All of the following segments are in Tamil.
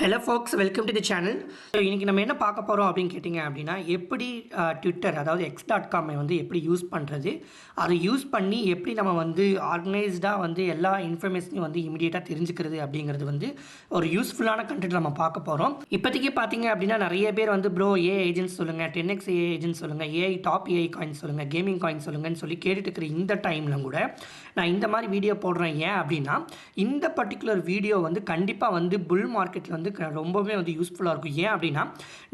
Hello forks, welcome to the channel. So இன்றைக்கி நம்ம என்ன பார்க்க போகிறோம் அப்படின்னு கேட்டிங்க அப்படின்னா, எப்படி ட்விட்டர் அதாவது x.com வந்து எப்படி யூஸ் பண்ணுறது, அதை யூஸ் பண்ணி எப்படி நம்ம வந்து ஆர்கனைஸ்டாக வந்து எல்லா இன்ஃபர்மேஷனையும் வந்து இமீடியட்டாக தெரிஞ்சுக்கிறது அப்படிங்கிறது வந்து ஒரு யூஸ்ஃபுல்லான கண்டென்ட் நம்ம பார்க்க போகிறோம். இப்போதைக்கு பார்த்தீங்க அப்படின்னா நிறைய பேர் வந்து ப்ரோ ஏ ஏஜென்ட்ஸ் சொல்லுங்கள், 10x ஏ ஏஜென்ட்ஸ் சொல்லுங்கள், ஏஐ டாப் ஏஐ காயின் சொல்லுங்கள், கேமிங் காயின் சொல்லுங்கன்னு சொல்லி கேட்டுட்டு இருக்கிற இந்த டைமில் கூட நான் இந்த மாதிரி வீடியோ போடுறேன். ஏன் அப்படின்னா இந்த பர்டிகுலர் வீடியோ வந்து கண்டிப்பாக வந்து புல் மார்க்கெட்டில் வந்து ரொம்பவே வந்து யூஸ்ஃபுல்லாக இருக்கும். ஏன் அப்படின்னா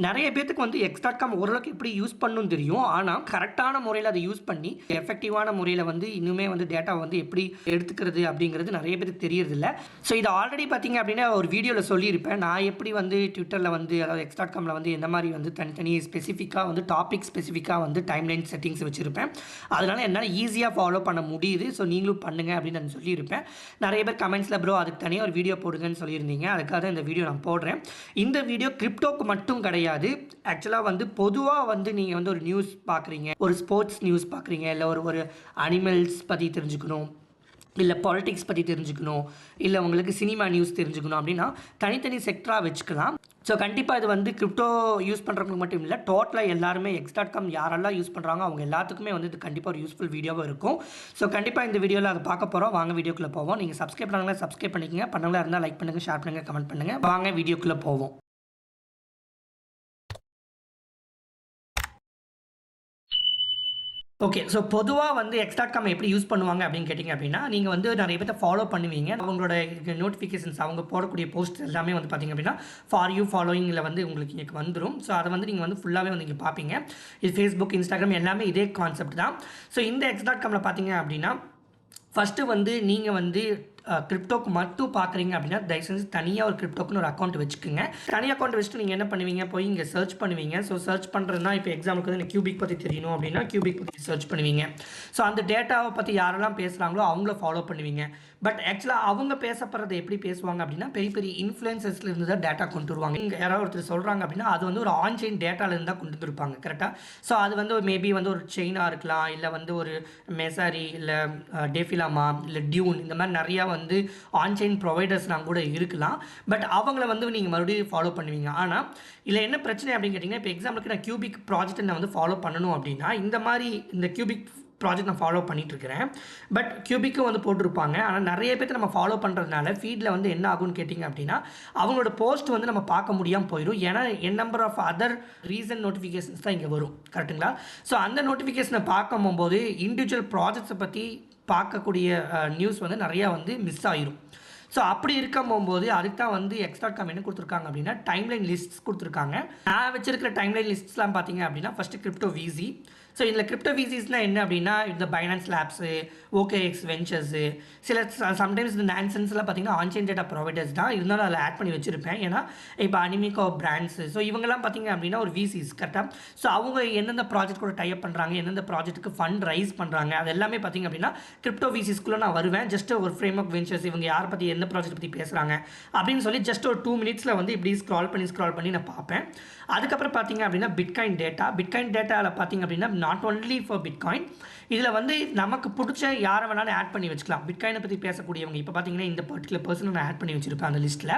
நிறைய பேத்துக்கு வந்து x.com ஓரளவுக்கு எப்படி யூஸ் பண்ணணும்னு தெரியும். ஆனால் கரெக்டான முறையில் அதை யூஸ் பண்ணி எஃபெக்டிவான முறையில் வந்து இன்னுமே வந்து டேட்டா வந்து எப்படி எடுத்துக்கிறது அப்படிங்கிறது நிறைய பேருக்கு தெரியறதில்ல. ஸோ இது ஆல்ரெடி பார்த்தீங்க அப்படின்னா ஒரு வீடியோவில் சொல்லியிருப்பேன். நான் எப்படி வந்து ட்விட்டரில் வந்து அதாவது x.comல வந்து எந்த மாதிரி வந்து தனித்தனி ஸ்பெசிஃபிக்காக வந்து டாபிக் ஸ்பெசிஃபிக்காக வந்து டைம்லைன் செட்டிங்ஸ் வச்சுருப்பேன். அதனால் என்னால் ஈஸியாக ஃபாலோ பண்ண முடியுது. ஸோ நீங்களும் பண்ணுங்கள் அப்படின்னு நான் சொல்லியிருப்பேன். நிறைய பேர் கமெண்ட்ஸில் ப்ரோ அதுக்கு தனியாக ஒரு வீடியோ போடுங்கன்னு சொல்லியிருந்தீங்க. அதுக்காக தான் இந்த வீடியோ நான் போடுறேன். இந்த வீடியோ கிரிப்டோக்கு மட்டும் கிடையாது. ஆக்சுவலாக வந்து பொதுவாக வந்து நீங்கள் வந்து ஒரு நியூஸ் பார்க்குறீங்க, ஒரு ஸ்போர்ட்ஸ் நியூஸ் பார்க்குறீங்க, இல்லை ஒரு அனிமல்ஸ் பற்றி தெரிஞ்சுக்கணும், இல்லை பாலிட்டிக்ஸ் பற்றி தெரிஞ்சுக்கணும், இல்லை உங்களுக்கு சினிமா நியூஸ் தெரிஞ்சுக்கணும் அப்படின்னா தனித்தனி செக்டராக வச்சுக்கலாம். ஸோ கண்டிப்பாக இது வந்து கிரிப்டோ யூஸ் பண்ணுறவங்களுக்கு மட்டும் இல்லை, டோட்டலாக எல்லாருமே x.com யாரெல்லாம் யூஸ் பண்ணுறாங்க அவங்க எல்லாத்துக்குமே வந்து இது கண்டிப்பாக ஒரு யூஸ்ஃபுல் வீடியோவாக இருக்கும். ஸோ கண்டிப்பாக இந்த வீடியோவில் அதை பார்க்க போகிறோம். வாங்க வீடியோக்குள்ளே போவோம். நீங்கள் சப்ஸ்கிரைப் பண்ணாங்களா சப்ஸ்கிரைப் பண்ணிக்கங்க, பண்ணவங்களா இருந்தால் லைக் பண்ணுங்கள், ஷேர் பண்ணுங்கள், கமெண்ட் பண்ணுங்கள். வாங்க வீடியோக்குள்ளே போவோம். ஓகே, ஸோ பொதுவாக வந்து x.com எப்படி யூஸ் பண்ணுவாங்க அப்படின்னு கேட்டிங்க அப்படின்னா, நீங்கள் வந்து நிறைய பேர்த்த ஃபாலோ பண்ணுவீங்க. அவங்களோட நோட்டிஃபிகேஷன்ஸ் அவங்க போடக்கூடிய போஸ்ட் எல்லாமே வந்து பார்த்திங்க அப்படின்னா ஃபார் யூ ஃபாலோயிங்கில் வந்து உங்களுக்கு இங்கே வந்துடும். ஸோ அதை வந்து நீங்கள் வந்து ஃபுல்லாகவே வந்து இங்கே பார்ப்பீங்க. இது ஃபேஸ்புக், இன்ஸ்டாகிராம் எல்லாமே இதே கான்செப்ட் தான். ஸோ இந்த x.comல பார்த்தீங்க அப்படின்னா ஃபஸ்ட்டு வந்து நீங்கள் வந்து கிரிப்டோக்கு மட்டும் பார்க்குறீங்க அப்படின்னா தயவு செஞ்சு தனியாக ஒரு கிரிப்டோக்குன்னு ஒரு அக்கௌண்ட் வச்சுக்கோங்க. தனி அக்கௌண்ட் வச்சுட்டு நீங்கள் என்ன பண்ணுவீங்க, போய் இங்கே சர்ச் பண்ணுவீங்க. ஸோ சர்ச் பண்ணுறதுனா இப்போ எக்ஸாம்பிளுக்கு வந்து Qubic பற்றி தெரியணும் அப்படின்னா Qubic பற்றி சர்ச் பண்ணுவீங்க. ஸோ அந்த டேட்டாவை பற்றி யாரெல்லாம் பேசுகிறாங்களோ அவங்கள ஃபாலோ பண்ணுவீங்க. பட் ஆக்சுவலாக அவங்க பேசப்படுறதை எப்படி பேசுவாங்க அப்படின்னா பெரிய பெரிய இன்ஃப்ளூயன்சஸ்லேருந்து தான் டேட்டா கொண்டு வருவாங்க. இங்கே யாராவது ஒருத்தர் சொல்கிறாங்க அப்படின்னா அது வந்து ஒரு ஆன்சைன் டேட்டாலேருந்து தான் கொண்டு வந்துருப்பாங்க. கரெக்டாக. ஸோ அது வந்து மேபி வந்து ஒரு செயினாக இருக்கலாம், இல்லை வந்து ஒரு மெசாரி, இல்லை டேஃபிலாமா, இல்லை டியூன், இந்த மாதிரி நிறையா வந்து ஆன்சைன் ப்ரொவைடர்ஸ்லாம் கூட இருக்கலாம். பட் அவங்கள வந்து நீங்கள் மறுபடியும் ஃபாலோ பண்ணுவீங்க. ஆனால் இதில் என்ன பிரச்சனை அப்படின்னு கேட்டிங்கன்னா, இப்போ எக்ஸாம்பிளுக்கு நான் Qubic ப்ராஜெக்ட்டை நான் வந்து ஃபாலோ பண்ணணும் அப்படின்னா இந்த மாதிரி இந்த Qubic ப்ராஜெக்ட் நான் ஃபாலோ பண்ணிட்டு இருக்கிறேன். பட் Qubicக்கும் வந்து போட்டிருப்பாங்க. ஆனால் நிறைய பேர்த்து நம்ம ஃபாலோ பண்ணுறதுனால ஃபீடில் வந்து என்ன ஆகும்னு கேட்டிங்க அப்படின்னா அவங்களோட போஸ்ட் வந்து நம்ம பார்க்க முடியாமல் போயிடும். ஏன்னா என் number of other reason notifications தான் இங்கே வரும். கரெக்டுங்களா? ஸோ அந்த நோட்டிஃபிகேஷனை பார்க்கும்போது இண்டிவிஜுவல் ப்ராஜெக்ட்ஸை பற்றி பார்க்கக்கூடிய நியூஸ் வந்து நிறையா வந்து மிஸ் ஆகிரும். ஸோ அப்படி இருக்கும் போகும்போது அதுக்கு தான் வந்து x.com என்ன கொடுத்துருக்காங்க அப்படின்னா டைம்லைன் லிஸ்ட்ஸ் கொடுத்துருக்காங்க. நான் வச்சிருக்கிற டைம்லைன் லிஸ்ட்ஸ்லாம் பார்த்தீங்க அப்படின்னா ஃபஸ்ட்டு கிரிப்டோ விசி. ஸோ இதில் கிரிப்டோ விசிஸ்னால் என்ன அப்படின்னா இந்த பைனான்ஸ் லேப்ஸு, ஓகேஎக்ஸ் வெஞ்சர்ஸு, சில சம்டைம்ஸ் இந்த நான்சென்ஸ்லாம் பார்த்தீங்கன்னா ஆன்சைன் டேட்டா ப்ரொவைடர்ஸ் தான், இருந்தாலும் அதில் ஆட் பண்ணி வச்சுருப்பேன். ஏன்னா இப்போ அனிமிகோ பிராண்ட்ஸு, ஸோ இவங்கெல்லாம் பார்த்தீங்க அப்படின்னா ஒரு விசிஸ். கரெக்டாக. ஸோ அவங்க எந்தெந்த ப்ராஜெக்ட் கூட டைப் பண்ணுறாங்க, எந்தெந்த ப்ராஜெக்ட்டுக்கு ஃபண்ட் ரைஸ் பண்ணுறாங்க, அது எல்லாமே பார்த்தீங்க அப்படின்னா கிரிப்டோ விசிஸ்க்குள்ளே நான் வருவேன். ஜஸ்ட் ஒரு ஃப்ரேம் ஆஃப் வெஞ்சர்ஸ் இவங்க யாரை பற்றி எந்த ப்ராஜெக்ட் பற்றி பேசுகிறாங்க அப்படின்னு சொல்லி ஜஸ்ட் ஒரு 2 மினிட்ஸில் வந்து இப்படி ஸ்க்ரால் பண்ணி நான் பார்ப்பேன். அதுக்கப்புறம் பார்த்தீங்க அப்படின்னா பிட்காயின் டேட்டாவில் பார்த்தீங்க அப்படின்னா நாட் ஒன்லி ஃபார் பிட்காயின், இதில் வந்து நமக்கு பிடிச்ச யாரை வேணாலும் ஆட் பண்ணி வச்சுக்கலாம். பிட்காயினை பற்றி பேசக்கூடியவங்க இப்போ பார்த்தீங்கன்னா இந்த பர்டிகுலர் பர்சனை நான் ஆட் பண்ணி வச்சுருப்பேன் அந்த லிஸ்ட்டில்.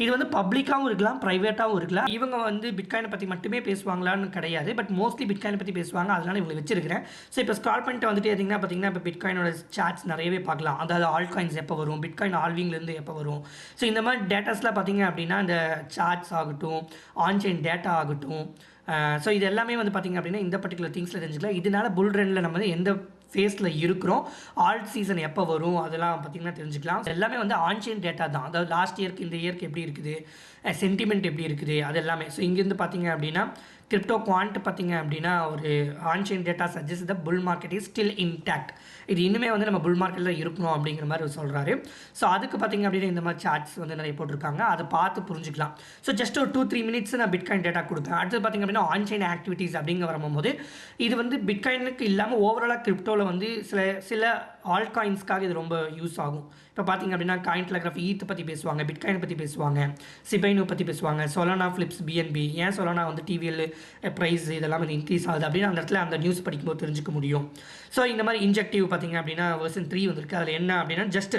இது வந்து பப்ளிக்காகவும் இருக்கலாம், ப்ரைவேட்டாகவும் இருக்கலாம். இவங்க வந்து பிட்காயினை பற்றி மட்டுமே பேசுவாங்களான்னு கிடையாது, பட் மோஸ்ட்லி பிட்காயினை பற்றி பேசுவாங்க. அதனால் இவங்களை வச்சிருக்கிறேன். ஸோ இப்போ ஸ்க்ரால் பண்ணிட்டு வந்துட்டு இருந்தீங்கன்னா பார்த்தீங்கன்னா இப்போ பிட்காயினோட சார்ட்ஸ் நிறையவே பார்க்கலாம். அதாவது ஆல் காயின்ஸ் எப்போ வரும், பிட்காயின் ஆல்விங்லேருந்து எப்போ வரும். ஸோ இந்த மாதிரி டேட்டாஸ்லாம் பார்த்தீங்க அப்படின்னா இந்த சார்ட்ஸ் ஆகட்டும், ஆன்சைன் டேட்டா ஆகட்டும், ஸோ இது எல்லாமே வந்து பார்த்திங்க அப்படின்னா இந்த பர்டிகுலர் திங்ஸில் தெரிஞ்சுக்கலாம். இதனால் புல் ரன்னில் நம்ம வந்து எந்த ஃபேஸில் இருக்கிறோம், ஆல்ட் சீசன் எப்போ வரும் அதெல்லாம் பார்த்திங்கன்னா தெரிஞ்சுக்கலாம். எல்லாமே வந்து ஆன்சைன் டேட்டா தான். அதாவது லாஸ்ட் இயர்க்கு இந்த இயர்க்கு எப்படி இருக்குது, சென்டிமெண்ட் எப்படி இருக்குது, அது எல்லாமே. ஸோ இங்கேருந்து பார்த்திங்க அப்படின்னா கிரிப்டோ குவான்ட் பார்த்திங்க அப்படின்னா ஒரு ஆன்சைன் data suggest the bull market is still intact. இது இன்னுமே வந்து நம்ம புல் மார்க்கெட்டில் இருக்கணும் அப்படிங்கிற மாதிரி சொல்கிறாரு. ஸோ அதுக்கு பார்த்திங்க அப்படின்னா இந்த மாதிரி சார்ட்ஸ் வந்து நிறைய போட்டிருக்காங்க, அதை பார்த்து புரிஞ்சுக்கலாம். ஸோ ஜஸ்ட் ஒரு 2-3 மினிட்ஸ் நான் பிட்காயின் டேட்டா கொடுப்பேன். அடுத்து பார்த்திங்க அப்படின்னா ஆன்சைன் ஆக்டிவிட்டீஸ் அப்படிங்க வரும்போது இது வந்து பிட்காயினுக்கு இல்லாமல் ஓவராலாக கிரிப்டோவில் வந்து சில ஆல் காயின்ஸ்க்காக இது ரொம்ப யூஸ் ஆகும். இப்போ பார்த்திங்க அப்படின்னா காயின் டெலிகிராஃப் ஈத் பற்றி பேசுவாங்க, பிட்காயின் பற்றி பேசுவாங்க, சிபைனு பற்றி பேசுவாங்க, சொலானா ஃப்ளிப்ஸ் பிஎன்பி, ஏன் சொலானா வந்து டிவிஎல் ப்ரைஸ் இதெல்லாம் வந்து இன்க்ரீஸ் ஆகுது அப்படின்னு அந்த இடத்துல அந்த நியூஸ் படிக்கும்போது தெரிஞ்சுக்க முடியும். ஸோ இந்த மாதிரி இன்ஜெக்டிவ் பார்த்திங்க அப்படின்னா வெர்ஷன் 3 வந்திருக்கு. அதில் என்ன அப்படின்னா ஜஸ்ட்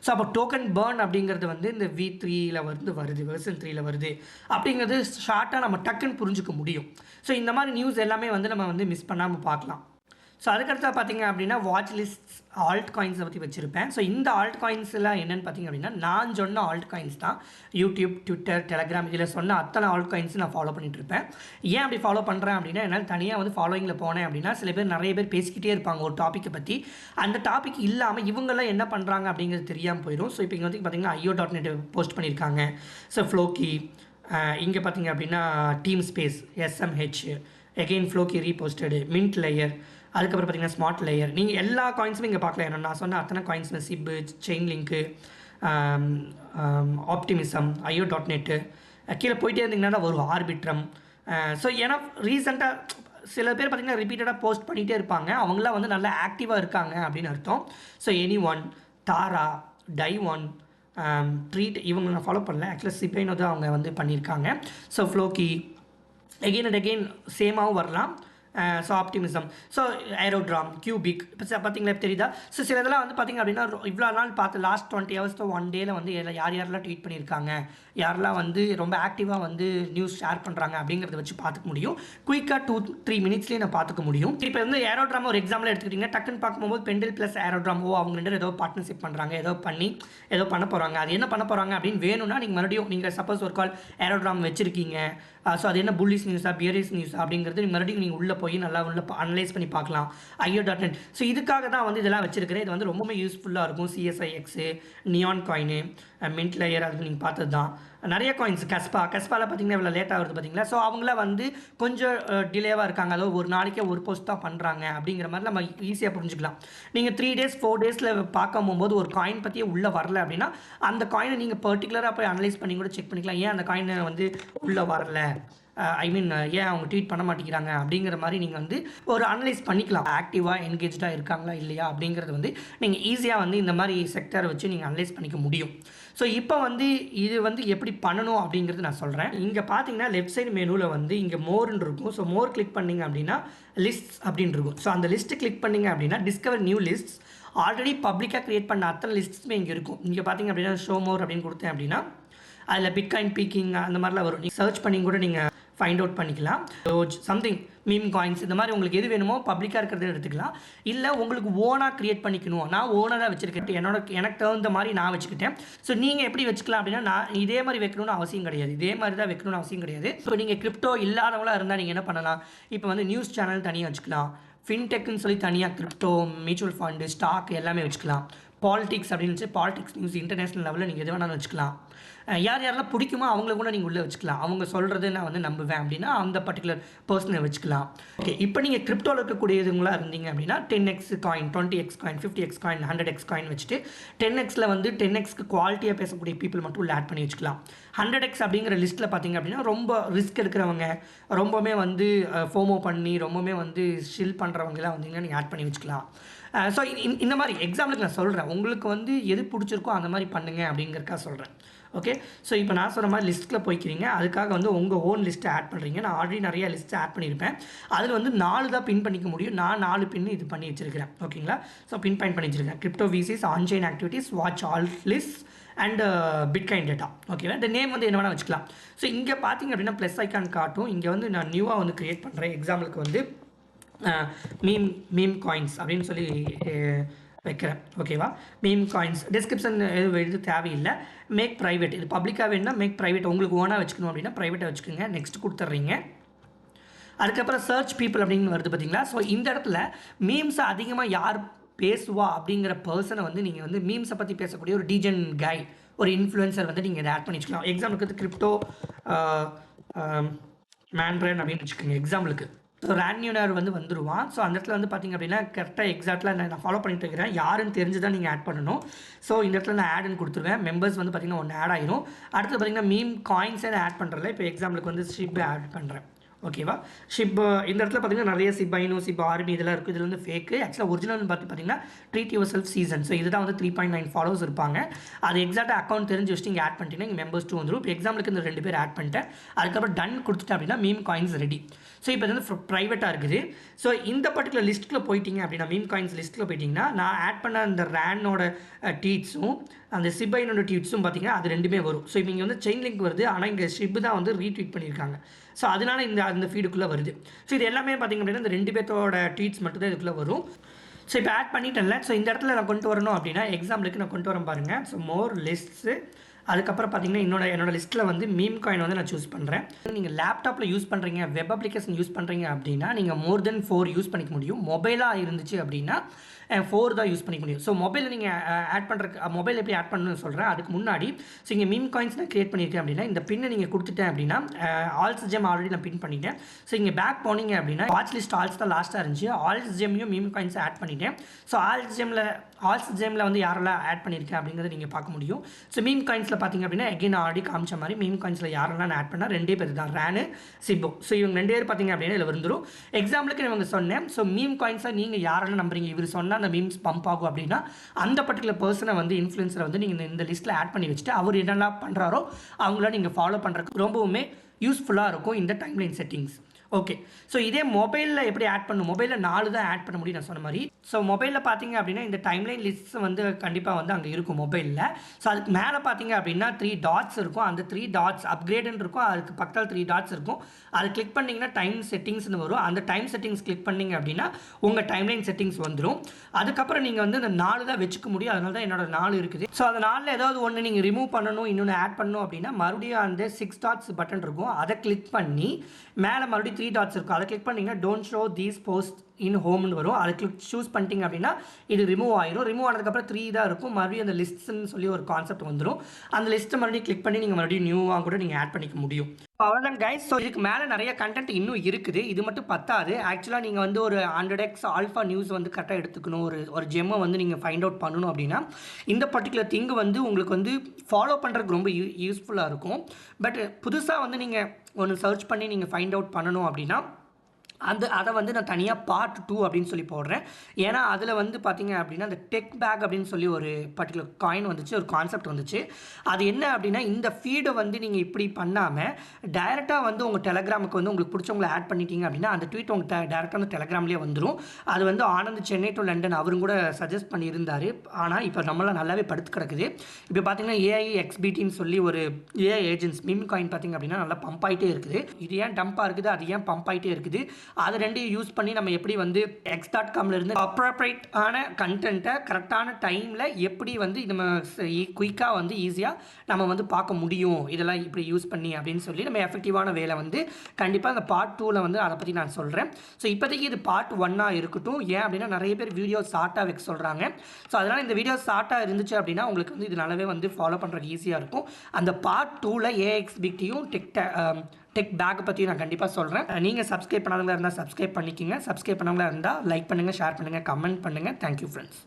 ஸோ அப்போ டோக்கன் பர்ன் அப்படிங்கிறது வந்து இந்த V3ல வருது வெர்சன் 3ல வருது அப்படிங்கிறது ஷார்ட்டாக நம்ம டக்குன்னு புரிஞ்சுக்க முடியும். ஸோ இந்த மாதிரி நியூஸ் எல்லாமே வந்து நம்ம வந்து மிஸ் பண்ணாமல் பார்க்கலாம். ஸோ அதுக்கடுத்து பார்த்தீங்க அப்படின்னா வாட்ச் லிஸ்ட்ஸ் ஆல்ட் காயின்ஸை பற்றி வச்சுருப்பேன். ஸோ இந்த ஆல்ட் காயின்ஸ்லாம் என்னென்னு பார்த்தீங்க அப்படின்னா நான் சொன்ன ஆல்ட் காயின்ஸ் தான். யூடியூப், ட்விட்டர், டெலகிராம் இதில் சொன்ன அத்தனை ஆல்ட் காயின்ஸ் நான் ஃபாலோ பண்ணிட்டு இருப்பேன். ஏன் அப்படி ஃபாலோ பண்ணுறேன் அப்படின்னா என்னால் தனியாக வந்து ஃபாலோயிங்கில் போனேன் அப்படின்னா சில பேர் நிறைய பேர் பேசிக்கிட்டே இருப்பாங்க ஒரு டாப்பிக்கை பற்றி. அந்த டாபிக் இல்லாமல் இவங்கெல்லாம் என்ன பண்ணுறாங்க அப்படிங்கிறது தெரியாமல் போயிடும். ஸோ இப்போ இங்கே வந்து பார்த்தீங்கன்னா IO.net போஸ்ட் பண்ணியிருக்காங்க. ஸோ ஃப்ளோக்கி, இங்கே பார்த்தீங்க அப்படின்னா team space, SMH, again Floki reposted, Mint layer, அதுக்கப்புறம் பார்த்தீங்கன்னா ஸ்மார்ட் லேயர். நீங்கள் எல்லா காயின்ஸுமே இங்கே பார்க்கலாம். ஏன்னா நான் சொன்ன அத்தனை காயின்ஸுமே சிப்பு, செயின் லிங்க்கு, ஆப்டிமிசம், IO.net, கீழே போயிட்டே இருந்தீங்கன்னா தான் வரும் ஆர்பிட்ரம். ஸோ ஏன்னா ரீசெண்டாக சில பேர் பார்த்திங்கன்னா ரிப்பீட்டடாக போஸ்ட் பண்ணிகிட்டே இருப்பாங்க. அவங்களாம் வந்து நல்லா ஆக்டிவாக இருக்காங்க அப்படின்னு அர்த்தம். ஸோ எனி1, தாரா, டை1, ட்ரீட் இவங்க நான் ஃபாலோ பண்ணல. ஆக்சுவலாக சிப்பைனோ தான் அவங்க வந்து பண்ணியிருக்காங்க. So Floki again and again சேமாகவும் வரலாம். So Optimism, so Aerodrome, cubic இப்போ பார்த்தீங்களா தெரியுதா? ஸோ சில இதெல்லாம் வந்து பார்த்திங்க அப்படின்னா இவ்வளோ நாள் பார்த்து லாஸ்ட் 20 hours ஒன் டேயில் வந்து யாரெல்லாம் ட்வீட் பண்ணியிருக்காங்க, யாரெல்லாம் வந்து ரொம்ப ஆக்டிவாக வந்து நியூஸ் ஷேர் பண்ணுறாங்க அப்படிங்கிறத வச்சு பார்த்துக்க முடியும். குயிக்காக 2-3 minutesலேயே நான் பார்த்துக்க முடியும். இப்போ வந்து ஏரோட்ராம் ஒரு எக்ஸாம்பிள் எடுத்துக்கிட்டிங்கன்னா டக்குன்னு பார்க்கும்போது பெண்டில் ப்ளஸ் ஏரோட்ராம் அவங்க ரெண்டு ஏதோ பார்ட்னர்ஷிப் பண்ணுறாங்க, ஏதோ பண்ண போகிறாங்க. அது என்ன பண்ண போகிறாங்க அப்படின்னு வேணும்னா நீங்கள் மறுபடியும் நீங்கள் சப்போஸ் ஒரு கால் ஏரோட்ராம் வச்சுருக்கீங்க. ஸோ அது என்ன புல்லிஷ் நியூஸா பியரிஷ் நியூஸ் அப்படிங்கிறது மறுபடியும் நீங்கள் உள்ளே போய் நல்லா அனலைஸ் பண்ணி பார்க்கலாம். IO.net. ஸோ இதுக்காக தான் வந்து இதெல்லாம் வச்சிருக்கிறேன். இது வந்து ரொம்பவே யூஸ்ஃபுல்லாக இருக்கும். CSIX, neon coin, mint layer, அது நீங்கள் பார்த்தது தான். நிறைய காயின்ஸ், கஸ்பாவில் பார்த்தீங்கன்னா இவ்வளோ லேட்டாக வருது பார்த்தீங்களா? ஸோ அவங்களாம் வந்து கொஞ்சம் டிலேவாக இருக்காங்க. அதாவது ஒரு நாளைக்கே ஒரு போஸ்ட் தான் பண்ணுறாங்க அப்படிங்கிற மாதிரி நம்ம ஈஸியாக புரிஞ்சுக்கலாம். நீங்கள் 3 days 4 daysல பார்க்க போகும்போது ஒரு காயின் பற்றியே உள்ளே வரல அப்படின்னா அந்த காயினை நீங்கள் பர்டிகுலராக போய் அனலைஸ் பண்ணி கூட செக் பண்ணிக்கலாம். ஏன் அந்த காயினை வந்து உள்ளே வரல, ஏன் அவங்க ட்வீட் பண்ண மாட்டேங்கிறாங்க அப்படிங்கிற மாதிரி நீங்கள் வந்து ஒரு அனலைஸ் பண்ணிக்கலாம். ஆக்டிவாக என்கேஜாக இருக்காங்களா இல்லையா அப்படிங்கிறது வந்து நீங்கள் ஈஸியாக வந்து இந்த மாதிரி செக்டரை வச்சு நீங்கள் அனலைஸ் பண்ணிக்க முடியும். ஸோ இப்போ வந்து இது வந்து எப்படி பண்ணணும் அப்படிங்கிறது நான் சொல்கிறேன். இங்கே பார்த்தீங்கன்னா லெஃப்ட் சைடு மெனுவில் வந்து இங்கே மோர்ன்னு இருக்கும். ஸோ மோர் கிளிக் பண்ணிங்க அப்படின்னா லிஸ்ட்ஸ் அப்படின்னு இருக்கும். ஸோ அந்த லிஸ்ட்டு கிளிக் பண்ணிங்க அப்படின்னா டிஸ்கவர் நியூ லிஸ்ட்ஸ், ஆல்ரெடி பப்ளிக்காக க்ரியேட் பண்ண அத்தனை லிஸ்ட்ஸுமே இங்கே இருக்கும். இங்கே பார்த்தீங்க அப்படின்னா ஷோ மோர் அப்படின்னு கொடுத்தேன் அப்படின்னா அதில் பிட்காயின் பீக்கிங் அந்த மாதிரிலாம் வரும். நீங்கள் சர்ச் பண்ணி கூட நீங்கள் ஃபைண்ட் அவுட் பண்ணிக்கலாம். டோஜ், சம்திங், மீம் காயின்ஸ், இந்த மாதிரி உங்களுக்கு எது வேணுமோ பப்ளிக்காக இருக்கிறத எடுத்துக்கலாம். இல்லை உங்களுக்கு ஓனாக க்ரியேட் பண்ணிக்கணும், நான் ஓனாக வச்சுருக்கேன், எனக்கு தகுந்த மாதிரி நான் வச்சுக்கிட்டேன். ஸோ நீங்கள் எப்படி வச்சுக்கலாம் அப்படின்னா நான் இதே மாதிரி வைக்கணும்னு அவசியம் கிடையாது, இதே மாதிரி தான் வைக்கணும்னு அவசியம் கிடையாது. ஸோ நீங்கள் கிரிப்டோ இல்லாதவங்களாக இருந்தால் நீங்கள் என்ன பண்ணலாம், இப்போ வந்து நியூஸ் சேனல் தனியாக வச்சுக்கலாம், ஃபின்டெக்னு சொல்லி தனியாக கிரிப்டோ, மியூச்சுவல் ஃபண்டு, ஸ்டாக் எல்லாமே வச்சுக்கலாம். பாலிடிக்ஸ் அப்படின்னு வச்சு பாலிடிக்ஸ் நியூஸ் இன்டர்நேஷனல் லெவலில் நீங்கள் எது வேணாலும் வச்சுக்கலாம். யாரெல்லாம் பிடிக்குமோ அவங்கள கூட நீங்கள் உள்ளே வச்சுக்கலாம். அவங்க சொல்கிறது நான் வந்து நம்புவேன் அப்படின்னா அந்த பர்டிகுலர் பர்சனை வச்சுக்கலாம். ஓகே, இப்போ நீங்கள் கிரிப்டோவில் இருக்கக்கூடியவங்களாக இருந்தீங்க அப்படின்னா 10x coin, 20x coin, 50x coin, 100x coin வச்சுட்டு 10xல வந்து 10xக்கு குவாலிட்டியாக பேசக்கூடிய பீப்புள் மட்டும் உள்ள ஆட் பண்ணி வச்சுக்கலாம். 100x அப்படிங்கிற லிஸ்ட்டில் பார்த்தீங்க அப்படின்னா ரொம்ப ரிஸ்க் எடுக்கிறவங்க, ரொம்பவுமே வந்து ஃபோமோ பண்ணி ரொம்பவுமே வந்து ஷில் பண்ணுறவங்களாம் வந்தீங்கன்னா நீங்கள் ஆட் பண்ணி வச்சுக்கலாம். ஸோ இந்த மாதிரி எக்ஸாம்பிளுக்கு நான் சொல்கிறேன், உங்களுக்கு வந்து எது பிடிச்சிருக்கோ அந்த மாதிரி பண்ணுங்க அப்படிங்கிறக்கா சொல்கிறேன். ஓகே, ஸோ இப்போ நான் சொல்கிற மாதிரி லிஸ்ட்டில் போய்க்கிறீங்க, அதுக்காக வந்து உங்கள் ஓன் லிஸ்ட்டை ஆட் பண்ணுறீங்க. நான் ஆல்ரெடி நிறைய லிஸ்ட்டை ஆட் பண்ணியிருப்பேன். அதில் வந்து 4 தான் பின் பண்ணிக்க முடியும். நான் 4 பின்னு இது பண்ணி வச்சுருக்கிறேன். ஓகேங்களா? ஸோ பின் பாயிண்ட் பண்ணி வச்சுருக்கேன். Crypto விசிஸ், ஆன்சைன் activities, watch all list and bitcoin data. ஓகேவா? இந்த நேம் வந்து என்ன வேணால் வச்சுக்கலாம். ஸோ இங்கே பார்த்தீங்க அப்படின்னா ப்ளஸ் ஐக்கான் காட்டும். இங்கே வந்து நான் நியூவாக வந்து க்ரியேட் பண்ணுறேன். எக்ஸாம்பிளுக்கு வந்து மீம் காயின்ஸ் அப்படின்னு சொல்லி வைக்கிறேன். ஓகேவா? மீம் காயின்ஸ் டிஸ்கிரிப்ஷன் எழுது தேவையில்லை. மேக் ப்ரைவேட், இது பப்ளிக்காக வேணும்னா மேக் ப்ரைவேட், உங்களுக்கு ஓனாக வச்சுக்கணும் அப்படின்னா ப்ரைவேட்டாக வச்சுக்கோங்க. நெக்ஸ்ட் கொடுத்துட்றீங்க. அதுக்கப்புறம் சர்ச் பீப்புள் அப்படின்னு வருது பார்த்தீங்களா? ஸோ இந்த இடத்துல மீம்ஸை அதிகமாக யார் பேசுவா அப்படிங்கிற பர்சனை வந்து நீங்கள் வந்து மீம்ஸை பற்றி பேசக்கூடிய ஒரு டீஜன் கை, ஒரு இன்ஃப்ளூயன்சர் வந்து நீங்கள் இதை ஆட் பண்ணி வச்சுக்கலாம். எக்ஸாம்பிளுக்கு வந்து கிரிப்டோ மேன்ட்ரன் அப்படின்னு வச்சுக்கோங்க எக்ஸாம்பிளுக்கு. ஸோ ரேன்யூனர் வந்து வந்துடுவான். ஸோ அந்த இடத்துல வந்து பார்த்திங்க அப்படின்னா கரெக்டாக எக்ஸாக்டாக நான் ஃபாலோ பண்ணிட்டு இருக்கிறேன். யாருன்னு தெரிஞ்சு தான் நீங்கள் ஆட் பண்ணணும். ஸோ இந்த இடத்துல நான் ஆடுன்னு கொடுத்துருவேன். மெம்பர்ஸ் வந்து பார்த்திங்கன்னா ஒன்று ஆட் ஆகிரும். அடுத்து பார்த்திங்கன்னா மீம் காயின்ஸை நான் ஆட் பண்ணுறல. இப்போ எக்ஸாம்பிளுக்கு வந்து ஷிப் ஆட் பண்ணுறேன். ஓகேவா. இந்த இடத்துல பார்த்தீங்கன்னா நிறைய சிபைனோ ஆர்மி இதெல்லாம் இருக்குது. இதில் வந்து ஃபேக்கு. ஆக்சுவலாக ஒரிஜினல் பார்த்தீங்கன்னா treat your self season. So இதுதான் வந்து 3.9 ஃபாலோவர்ஸ் இருப்பாங்க. அது எக்ஸாக்டாக அக்கௌண்ட் தெரிஞ்சு வச்சுட்டு இங்கே ஆட் பண்ணிட்டீங்கன்னா இங்கே மெம்பர்ஸ் 2 வந்துடும். இப்போ எக்ஸாம்பிளுக்கு இந்த 2 பேர் ஆட் பண்ணிட்டேன். அதுக்கப்புறம் டன் கொடுத்துட்டேன் அப்படின்னா மீம் காயின்ஸ் ரெடி. ஸோ இப்போ வந்து ப்ரைவேட்டாக இருக்குது. ஸோ இந்த பர்டிகுலர் லிஸ்ட்டில் போயிட்டீங்க அப்படின்னா மீம் காயின்ஸ் லிஸ்ட்டில் போயிட்டிங்கன்னா நான் ஆட் பண்ண அந்த ரேனோட ட்வீட்ஸும் அந்த சிபைனோட ட்வீட்ஸும் பார்த்தீங்கன்னா அது ரெண்டுமே வரும். ஸோ இப்போ இங்கே வந்து செயின் லிங்க் வருது, ஆனால் இங்கே ஷிப் தான் வந்து ரீட்வீட் பண்ணியிருக்காங்க. ஸோ அதனால் அந்த ஃபீடுக்குள்ளே வருது. ஸோ இது எல்லாமே பார்த்திங்க அப்படின்னா இந்த 2 பேர்த்தோட ட்வீட்ஸ் மட்டும் தான் இதுக்குள்ளே வரும். ஸோ இப்போ ஆட் பண்ணிட்டேன்ல. ஸோ இந்த இடத்துல நான் கொண்டு வரணும் அப்படின்னா எக்ஸாம்பிளுக்கு நான் கொண்டு வரேன் பாருங்கள். ஸோ மோர் லிஸ்ட்ஸு, அதுக்கப்புறம் பார்த்தீங்கன்னா என்னோட லிஸ்ட்டில் வந்து மீம் காயின் வந்து நான் சூஸ் பண்ணுறேன். நீங்கள் லேப்டாப்பில் யூஸ் பண்ணுறீங்க, வெப் அப்ளிகேஷன் யூஸ் பண்ணுறீங்க அப்படின்னா நீங்கள் மோர் தென் 4 யூஸ் பண்ணிக்க முடியும். மொபைலாக இருந்துச்சு அப்படின்னா 4 தான் யூஸ் பண்ணிக்க முடியும். ஸோ மொபைலில் நீங்கள் ஆட் பண்ணுற மொபைல் எப்படி ஆட் பண்ணணும்னு சொல்கிறேன். அதுக்கு முன்னாடி ஸோ இங்கே மீம் காயின்ஸ் நான் கிரியேட் பண்ணியிருக்கேன் அப்படின்னா இந்த பின்னை நீங்கள் கொடுத்துட்டேன் அப்படின்னா ஆல்ஸ் ஜெம் ஆல்ரெடி நான் பின் பண்ணிட்டேன். ஸோ இங்கே பேக் போனீங்க அப்படின்னா வாட்ச் லிஸ்ட் ஆல்ஸ் தான் லாஸ்ட்டாக இருந்துச்சு. ஆல்ஸ் ஜெம்மையும் மீம் காயின்ஸ் ஆட் பண்ணிட்டேன். ஸோ ஆல்ஸ் ஜெம்மில் வந்து யாரெல்லாம் ஆட் பண்ணியிருக்கேன் அப்படிங்கிறத நீங்கள் பார்க்க முடியும். ஸோ மீம் காயின்ஸில் பார்த்தீங்க அப்படின்னா எகைன் ஆல்ரெடி காமிச்ச மாதிரி மீம் காயின்ஸில் யாரெல்லாம் ஆட் பண்ணால் 2 பேர் தான், ரேனு சிப்போ. ஸோ இவங்க 2 பேர் பார்த்தீங்க அப்படின்னா இதில் வந்துடும். எக்ஸாம்பிளுக்கு இவங்க சொன்னேன். ஸோ மீம் காயின்ஸை நீங்கள் யாரெல்லாம் நம்புறீங்க, இவர் சொன்னால் அந்த மீம்ஸ் பம்ப் ஆகும் அப்படின்னா அந்த பர்டிகுலர் பர்சனை வந்து இன்ஃப்ளூயன்ஸரை வந்து நீங்கள் இந்த லிஸ்ட்டில் ஆட் பண்ணி வச்சுட்டு அவர் என்னெல்லாம் பண்ணுறாரோ அவங்கள நீங்கள் ஃபாலோ பண்ணுறதுக்கு ரொம்பவுமே யூஸ்ஃபுல்லாக இருக்கும் இந்த டைம்லைன் செட்டிங்ஸ். ஓகே. ஸோ இதே மொபைலில் எப்படி ஆட் பண்ணணும், மொபைலில் 4 தான் ஆட் பண்ண முடியும் நான் சொன்ன மாதிரி. ஸோ மொபைலில் பார்த்தீங்க அப்படின்னா இந்த டைம்லைன் லிஸ்ட்ஸ் வந்து கண்டிப்பாக வந்து அங்கே இருக்கும் மொபைலில். ஸோ அதுக்கு மேலே பார்த்தீங்க அப்படின்னா 3 டாட்ஸ் இருக்கும். அந்த 3 டாட்ஸ் அப்கிரேடுன்னு இருக்கும். அதுக்கு பக்கத்தில் 3 டாட்ஸ் இருக்கும். அது கிளிக் பண்ணிங்கன்னா டைம் செட்டிங்ஸ்னு வரும். அந்த டைம் செட்டிங்ஸ் கிளிக் பண்ணிங்க அப்படின்னா உங்கள் டைம்லைன் செட்டிங்ஸ் வந்துடும். அதுக்கப்புறம் நீங்கள் வந்து இந்த 4 தான் வச்சுக்க முடியும். அதனால தான் என்னோட 4 இருக்குது. ஸோ அந்த 4ல் ஏதாவது ஒன்று நீங்கள் ரிமூவ் பண்ணணும், இன்னொன்று ஆட் பண்ணணும் அப்படின்னா மறுபடியும் அந்த 6 டாட்ஸ் பட்டன் இருக்கும். அதை கிளிக் பண்ணி மேலே மறுபடியும் 3 டாட்ஸ் இருக்கும். அதை கிளிக் பண்ணிங்கன்னா don't show these post in ஹோம்னு வரும். அதை கிளிக் சூஸ் பண்ணிட்டீங்க அப்படின்னா இது ரிமூவ் ஆயிரும். ரிமூவ் ஆனதுக்கப்புறம் 3 தான் இருக்கும். மறுபடியும் அந்த லிஸ்ட்ஸ்ன்னு சொல்லி ஒரு கான்செப்ட் வந்துடும். அந்த லிஸ்ட்டை மறுபடியும் கிளிக் பண்ணி நீங்கள் மறுபடியும் நியூவாக கூட நீங்கள் ஆட் பண்ணிக்க முடியும். அவ்வளோதான் கைஸ். ஸோ இதுக்கு மேலே நிறைய கண்டென்ட் இன்னும் இருக்குது. இது மட்டும் பத்தாது. ஆக்சுவலாக நீங்கள் வந்து ஒரு 100x ஆல்ஃபா நியூஸ் வந்து கரெக்டாக எடுத்துக்கணும், ஒரு ஜெம்மை வந்து நீங்கள் ஃபைண்ட் அவுட் பண்ணணும் அப்படின்னா இந்த பர்டிகுலர் திங்கு வந்து உங்களுக்கு வந்து ஃபாலோ பண்ணுறதுக்கு ரொம்ப யூஸ்ஃபுல்லாக இருக்கும். பட் புதுசாக வந்து நீங்கள் ஒன்று சர்ச் பண்ணி நீங்கள் ஃபைண்ட் அவுட் பண்ணணும் அப்படின்னா அதை வந்து நான் தனியாக பார்ட் 2 அப்படின்னு சொல்லி போடுறேன். ஏன்னா அதில் வந்து பார்த்தீங்க அப்படின்னா அந்த டெக் பேக் அப்படின்னு சொல்லி ஒரு பர்டிகுலர் காயின் வந்துச்சு, ஒரு கான்செப்ட் வந்துச்சு. அது என்ன அப்படின்னா இந்த ஃபீடை வந்து நீங்கள் இப்படி பண்ணாமல் டைரெக்டாக வந்து உங்கள் டெலகிராமுக்கு வந்து உங்களுக்கு பிடிச்சவங்களை ஆட் பண்ணிட்டீங்க அப்படின்னா அந்த ட்வீட் உங்களுக்கு டேரெக்டாக வந்து டெலகிராம்லேயே வந்துடும். அது வந்து ஆனந்த் சென்னை டு லண்டன் அவரும் கூட சஜஸ்ட் பண்ணியிருந்தார். ஆனால் இப்போ நம்மளாம் நல்லாவே படுத்து கிடக்குது. இப்போ பார்த்தீங்கன்னா AiXBTன்னு சொல்லி ஒரு AI ஏஜென்ட்ஸ் மீம் காயின் பார்த்தீங்க அப்படின்னா நல்லா பம்ப் ஆகிட்டே இருக்குது. இது ஏன் டம்பாக இருக்குது, அது ஏன் பம்ப் ஆகிட்டே இருக்குது, அது ரெண்டையும் யூஸ் பண்ணி நம்ம எப்படி வந்து x.comல இருந்து அப்ராப்ரேட்டான கண்டென்ட்டை கரெக்டான டைமில் எப்படி வந்து நம்ம குயிக்காக வந்து ஈஸியாக நம்ம வந்து பார்க்க முடியும் இதெல்லாம் இப்படி யூஸ் பண்ணி அப்படின்னு சொல்லி நம்ம எஃபெக்டிவான வேலை வந்து கண்டிப்பாக அந்த பார்ட் 2ல் வந்து அதை பற்றி நான் சொல்கிறேன். ஸோ இப்போதைக்கு இது பார்ட் 1ஆக இருக்கட்டும். ஏன் அப்படின்னா நிறைய பேர் வீடியோ ஷார்ட்டாக வைக்க சொல்கிறாங்க. ஸோ அதனால் இந்த வீடியோ ஷார்ட்டாக இருந்துச்சு அப்படின்னா உங்களுக்கு வந்து இது நல்லாவே வந்து ஃபாலோ பண்ணுறதுக்கு ஈஸியாக இருக்கும். அந்த பார்ட் 2ல் AiXBTயும் டெக் பேக்கை பற்றி நான் கண்டிப்பாக சொல்கிறேன். நீங்கள் சப்ஸ்கிரைப் பண்ணாதவங்களா இருந்தால் சப்ஸ்கிரைப் பண்ணிக்கோங்க. சப்ஸ்கிரைப் பண்ணவங்களா இருந்தால் லைக் பண்ணுங்கள், ஷேர் பண்ணுங்கள், கமெண்ட் பண்ணுங்கள். Thank you friends.